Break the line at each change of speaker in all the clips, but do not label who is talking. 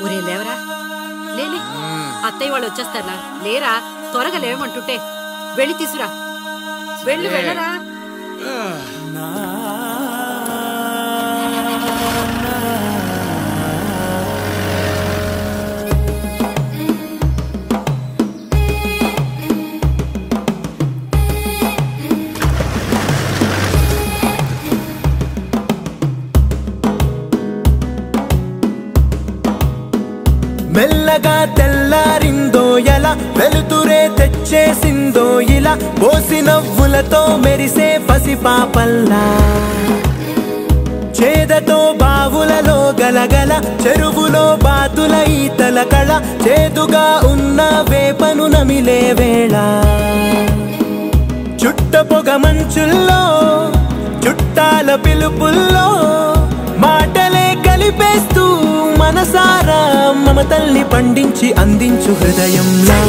ఒరే లేవరా, లేలే, అత్తయ్య వాళ్ళు వచ్చేస్తారా? లేరా, త్వరగా లేవమంటుంటే. వెళ్ళి తీసురా, వెళ్ళరా.
మెల్లగా తెల్లారిందో ఎలా, వెలుతురే తెచ్చేసిందో ఇలా, పోసి నవ్వులతో మెరిసే పసిపాపల్లా, చేదతో బావులలో గలగల, చెరువులో బాతుల ఈతల కళ, చేదుగా ఉన్న వేపను నమిలే వేళ, చుట్ట పొగ మంచుల్లో చుట్టాల పిలుపుల్లో మాటలే కలిపేస్తూ మనసారా మమతల్ని పండించి అందించు హృదయంలో.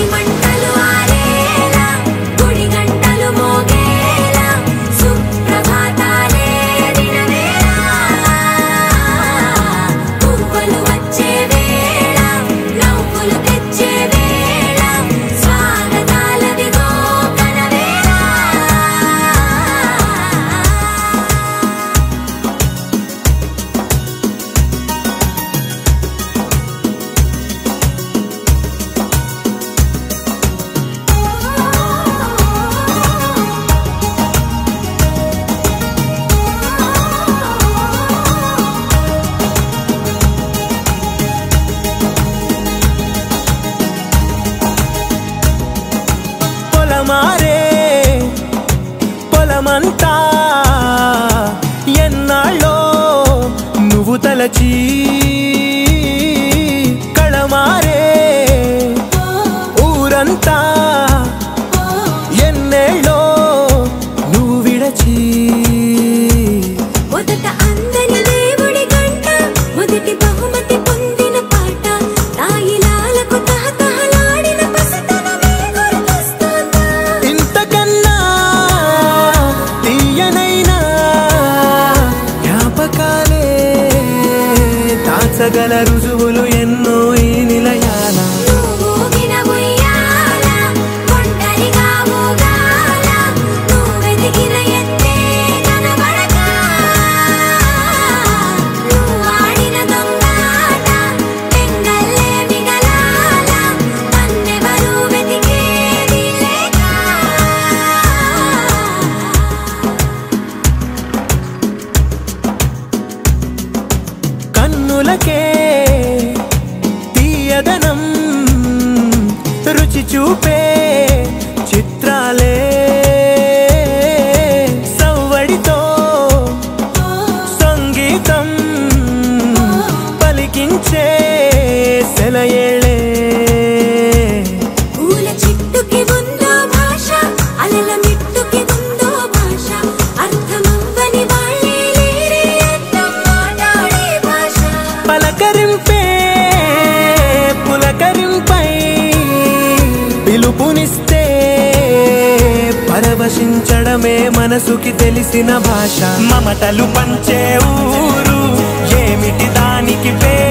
పొలమారే పొలమంతా ఎన్నాళ్ళో నువ్వు తలచి, కళమారే ఊరంతా ఎన్నేళ్ళో నువ్వు విడచి,
మొదట అందని దేవుడి గంట, మొదటి బహుమతి పొందిన పాట, తాయిలాలకు తహతహలాడిన పసితనమే గుర్తొస్తుందా?
ఇంతకన్నా తీయనైనా జ్ఞాపకాలే దాచగల రుజువులు ఎన్నో ఈ నిలయాల. కన్నులకే తీయదనం రుచి చూపే చిత్రాలే, సవ్వడితో సంగీతం పలికించే సెలయేళే,
పూల చెట్టుకి ఉందో భాష, అలల మిట్టుకి ఉందో భాష, అర్థమవ్వని వాళ్ళే లేరే అర్థం మాట్లాడే భాష,
పలకరింపే పులకరింపై పిలుపునిస్తే పరవశించడమే మనసుకి తెలిసిన భాష, మమతలు పంచే ఊరు ఏమిటి దానికి పేరు?